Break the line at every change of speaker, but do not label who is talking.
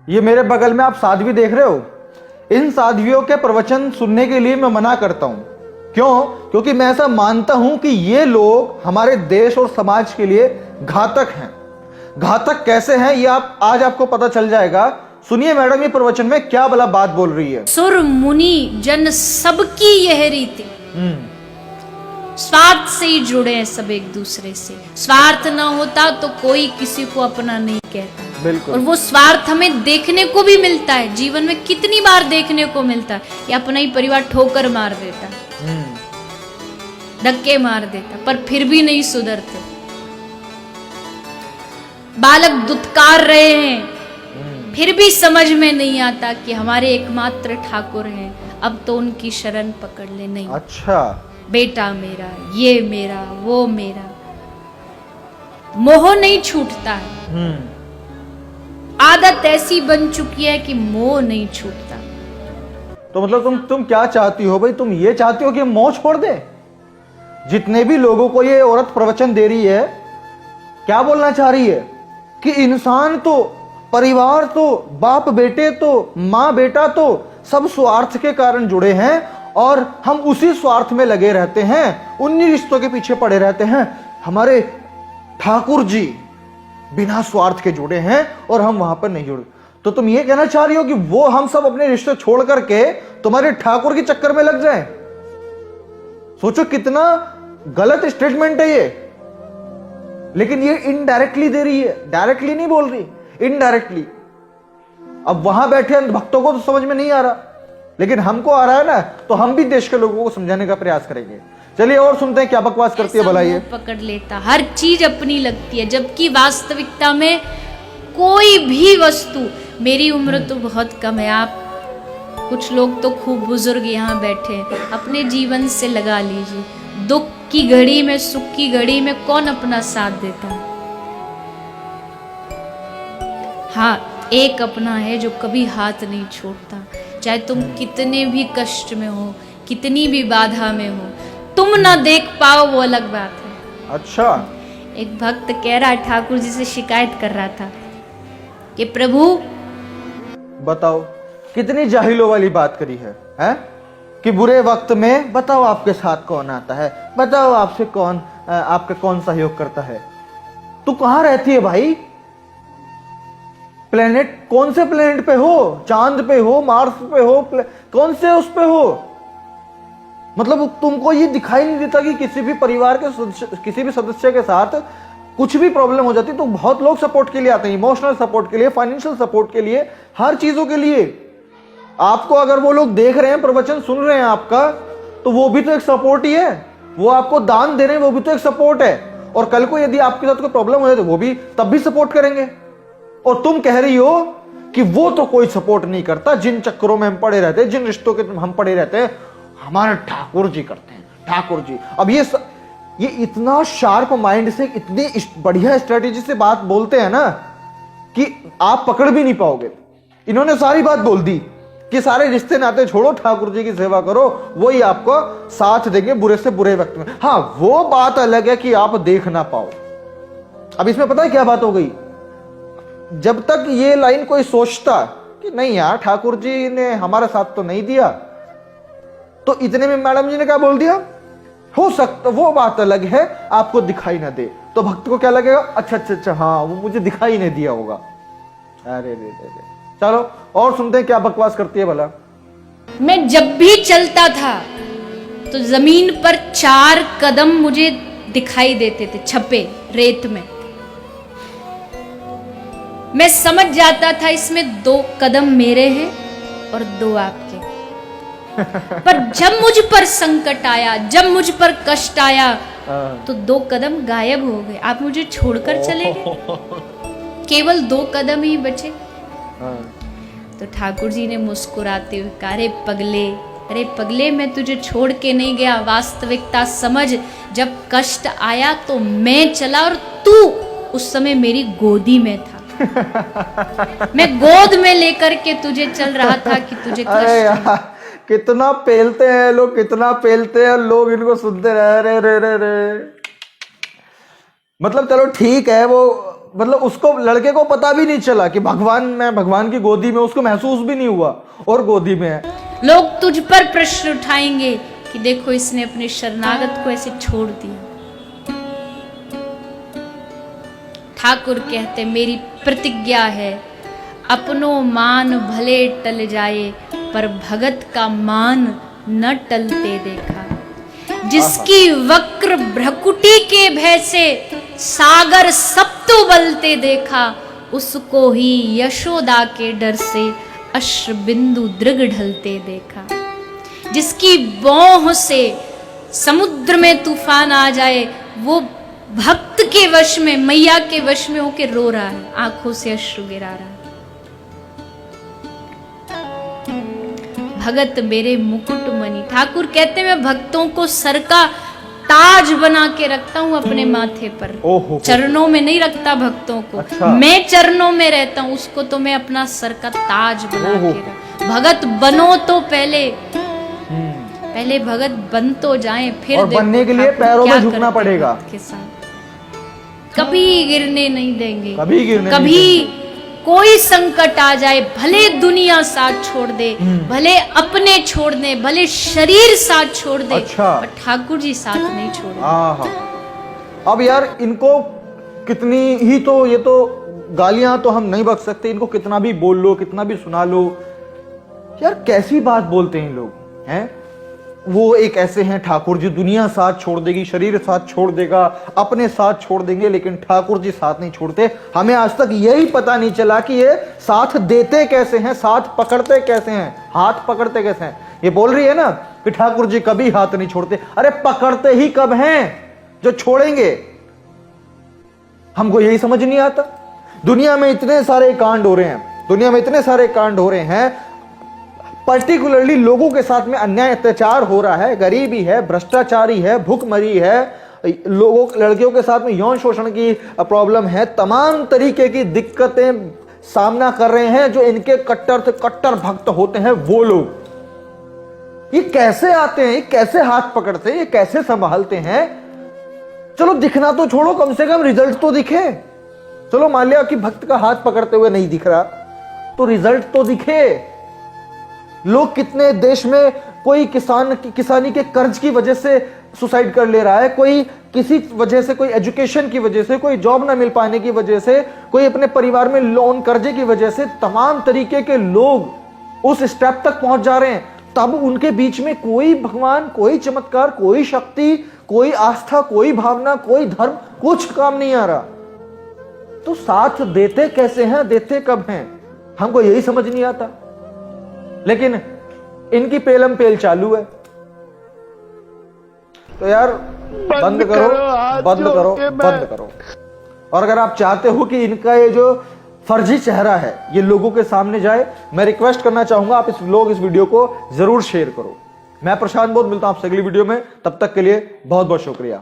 ये मेरे बगल में आप साध्वी देख रहे हो, इन साध्वियों के प्रवचन सुनने के लिए मैं मना करता हूं। क्यों? क्योंकि मैं ऐसा मानता हूं कि ये लोग हमारे देश और समाज के लिए घातक हैं। घातक कैसे हैं ये आज आपको पता चल जाएगा। सुनिए मैडम ये प्रवचन में क्या भला बात बोल रही है।
सुर मुनि जन सबकी यह रीति, स्वार्थ से ही जुड़े हैं सब एक दूसरे से। स्वार्थ ना होता तो कोई किसी को अपना नहीं कहता।
बिल्कुल।
और वो स्वार्थ हमें देखने को भी मिलता है, जीवन में कितनी बार देखने को मिलता है कि अपना ही परिवार ठोकर मार देता, धक्के मार देता, पर फिर भी नहीं सुधरते। बालक दुत्कार रहे हैं, फिर भी समझ में नहीं आता कि हमारे एकमात्र ठाकुर हैं, अब तो उनकी शरण पकड़ ले। नहीं,
अच्छा,
बेटा मेरा, ये मेरा, वो मेरा, मोह नहीं छूटता है। आदत ऐसी बन चुकी है कि मोह नहीं छूटता।
तो मतलब तुम क्या चाहती हो भाई? तुम ये चाहती हो कि मोह छोड़ दे? जितने भी लोगों को ये औरत प्रवचन दे रही है, क्या बोलना चाह रही है कि इंसान तो, परिवार तो, बाप बेटे तो, माँ बेटा तो सब स्वार्थ के कारण जुड़े हैं और हम उसी स्वार्थ में लगे रहते हैं, उन्हीं रिश्तों के पीछे पड़े रहते हैं। हमारे ठाकुर जी बिना स्वार्थ के जुड़े हैं और हम वहां पर नहीं जुड़े। तो तुम ये कहना चाह रही हो कि वो हम सब अपने रिश्ते छोड़ करके तुम्हारे ठाकुर के चक्कर में लग जाएं? सोचो कितना गलत स्टेटमेंट है ये। लेकिन ये इनडायरेक्टली दे रही है, डायरेक्टली नहीं बोल रही, इनडायरेक्टली। अब वहां बैठे भक्तों को तो समझ में नहीं आ रहा, लेकिन हमको आ रहा है ना, तो हम भी देश के लोगों को समझाने का प्रयास करेंगे। चलिए और सुनते हैं क्या बकवास करती है भला ये।
पकड़ लेता, हर चीज अपनी लगती है, जबकि वास्तविकता में कोई भी वस्तु, मेरी उम्र तो बहुत कम है, आप कुछ लोग तो खूब बुजुर्ग यहाँ बैठे हैं, अपने जीवन से लगा लीजिए। दुख की घड़ी में, सुख की घड़ी में कौन अपना साथ देता है? हाँ, एक अपना है जो कभी हाथ नहीं छोड़ता। चाहे तुम कितने भी कष्ट में हो, कितनी भी बाधा में हो, तुम ना देख पाओ वो अलग बात है।
अच्छा।
एक भक्त कह रहा है, ठाकुर जी से शिकायत कर रहा था कि प्रभु,
बताओ कितनी जाहिलों वाली बात करी है, हैं? कि बुरे वक्त में बताओ आपके साथ कौन आता है, बताओ आपसे कौन, आपका कौन सहयोग करता है। तू कहां रहती है भाई? प्लेनेट, कौन से प्लेनेट पे हो? चांद पे हो, मार्स पे हो, कौन से उस पे हो? मतलब तुमको ये दिखाई नहीं देता कि किसी भी परिवार के किसी भी सदस्य के साथ कुछ भी प्रॉब्लम हो जाती तो बहुत लोग सपोर्ट के लिए आते हैं, इमोशनल सपोर्ट के लिए, फाइनेंशियल सपोर्ट के लिए, हर चीजों के लिए। आपको अगर वो लोग देख रहे हैं, प्रवचन सुन रहे हैं आपका, तो वो भी तो एक सपोर्ट ही है। वो आपको दान दे रहे हैं, वो भी तो एक सपोर्ट है। और कल को यदि आपके साथ कोई प्रॉब्लम हो जाए तो वो भी तब भी सपोर्ट करेंगे। और तुम कह रही हो कि वो तो कोई सपोर्ट नहीं करता, जिन चक्करों में हम पड़े रहते हैं, जिन रिश्तों के हम पड़े रहते हैं, हमारे ठाकुर जी करते हैं, ठाकुर जी। अब ये इतना शार्प माइंड से, इतनी बढ़िया स्ट्रेटेजी से बात बोलते हैं ना कि आप पकड़ भी नहीं पाओगे। इन्होंने सारी बात बोल दी कि सारे रिश्ते नाते छोड़ो, ठाकुर जी की सेवा करो, वही आपको साथ देंगे बुरे से बुरे वक्त में। हाँ, वो बात अलग है कि आप देख ना पाओ। अब इसमें पता है क्या बात हो गई? जब तक ये लाइन कोई सोचता कि नहीं यार ठाकुर जी ने हमारा साथ तो नहीं दिया, तो इतने में मैडम जी ने क्या बोल दिया, हो सकता वो बात अलग है आपको दिखाई ना दे। तो भक्त को क्या लगेगा, अच्छा अच्छा अच्छा, हाँ वो मुझे दिखाई नहीं दिया होगा। अरे रे रे रे। चलो और सुनते हैं क्या बकवास करती है भला।
मैं जब भी चलता था तो जमीन पर 4 कदम मुझे दिखाई देते थे, छपे रेत में। मैं समझ जाता था इसमें 2 कदम मेरे हैं और 2 आपके। पर जब मुझ पर संकट आया, जब मुझ पर कष्ट आया, तो 2 कदम गायब हो गए, आप मुझे छोड़कर चले गए, केवल 2 कदम ही बचे। तो ठाकुर जी ने मुस्कुराते हुए कहा, अरे पगले, मैं तुझे छोड़ के नहीं गया, वास्तविकता समझ। जब कष्ट आया तो मैं चला और तू उस समय मेरी गोदी में था। मैं गोद में लेकर के तुझे चल रहा था कि तुझे कष्ट।
कितना पेलते हैं लोग, कितना पेलते हैं लोग, इनको सुनते रहे। रे रे रे रे। मतलब चलो ठीक है, वो मतलब उसको, लड़के को पता भी नहीं चला कि मैं भगवान की गोदी में, उसको महसूस भी नहीं हुआ और गोदी में है।
लोग तुझ पर प्रश्न उठाएंगे कि देखो इसने अपने शरणागत को ऐसे छोड़ दिया। ठाकुर कहते मेरी प्रतिज्ञा है, अपनों मान भले टल जाए, पर भगत का मान न टलते देखा। जिसकी वक्र भ्रकुटी के भय से सागर सप्तो बलते देखा, उसको ही यशोदा के डर से अश्र बिंदु दृग ढलते देखा। जिसकी बौह से समुद्र में तूफान आ जाए, वो भक्त के वश में, मैया के वश में होके रो रहा है, आंखों से अश्रु गिरा रहा है। भगत मेरे मुकुट मणि, ठाकुर कहते मैं भक्तों को सर का ताज बना के रखता हूं अपने माथे पर। चरणों में नहीं रखता भक्तों को।
अच्छा।
मैं चरणों में रहता हूं, उसको तो मैं अपना सर का ताज बना के रख। भगत बनो तो पहले भगत बन तो जाएं, फिर
और बनने के लिए पैरों में झुकना पड़ेगा
के साथ। कभी गिरने नहीं देंगे,
कभी
कोई संकट आ जाए, भले दुनिया साथ छोड़ दे, भले अपने छोड़ दे, भले शरीर साथ छोड़ दे,
अच्छा।
पर ठाकुर जी साथ नहीं छोड़े।
अब यार इनको कितनी ही तो, ये तो गालियां तो हम नहीं बक सकते, इनको कितना भी बोल लो, कितना भी सुना लो, यार कैसी बात बोलते हैं लोग हैं। वो एक ऐसे हैं ठाकुर जी, दुनिया साथ छोड़ देगी, शरीर साथ छोड़ देगा, अपने साथ छोड़ देंगे, लेकिन ठाकुर जी साथ नहीं छोड़ते। हमें आज तक यही पता नहीं चला कि ये साथ देते कैसे हैं, साथ पकड़ते कैसे हैं, हाथ पकड़ते कैसे हैं। ये बोल रही है ना कि ठाकुर जी कभी हाथ नहीं छोड़ते, अरे पकड़ते ही कब हैं जो छोड़ेंगे। हमको यही समझ नहीं आता। दुनिया में इतने सारे कांड हो रहे हैं, दुनिया में इतने सारे कांड हो रहे हैं, पर्टिकुलरली लोगों के साथ में अन्याय अत्याचार हो रहा है, गरीबी है, भ्रष्टाचारी है, भूखमरी है, लोगों, लड़कियों के साथ में यौन शोषण की प्रॉब्लम है, तमाम तरीके की दिक्कतें सामना कर रहे हैं जो इनके कट्टर से कट्टर भक्त होते हैं वो लोग। ये कैसे आते हैं, ये कैसे हाथ पकड़ते हैं, ये कैसे संभालते हैं। चलो दिखना तो छोड़ो, कम से कम रिजल्ट तो दिखे। चलो मान लिया कि भक्त का हाथ पकड़ते हुए नहीं दिख रहा, तो रिजल्ट तो दिखे। लोग कितने देश में, कोई किसानी के कर्ज की वजह से सुसाइड कर ले रहा है, कोई किसी वजह से, कोई एजुकेशन की वजह से, कोई जॉब ना मिल पाने की वजह से, कोई अपने परिवार में लोन कर्जे की वजह से, तमाम तरीके के लोग उस स्टेप तक पहुंच जा रहे हैं। तब उनके बीच में कोई भगवान, कोई चमत्कार, कोई शक्ति, कोई आस्था, कोई भावना, कोई धर्म, कुछ काम नहीं आ रहा। तो साथ देते कैसे हैं, देते कब हैं, हमको यही समझ नहीं आता। लेकिन इनकी पेलम पेल चालू है। तो यार बंद करो, बंद करो, बंद करो। और अगर आप चाहते हो कि इनका ये जो फर्जी चेहरा है ये लोगों के सामने जाए, मैं रिक्वेस्ट करना चाहूंगा आप इस वीडियो को जरूर शेयर करो। मैं प्रशांत बोध, मिलता हूं आपसे अगली वीडियो में, तब तक के लिए बहुत बहुत शुक्रिया।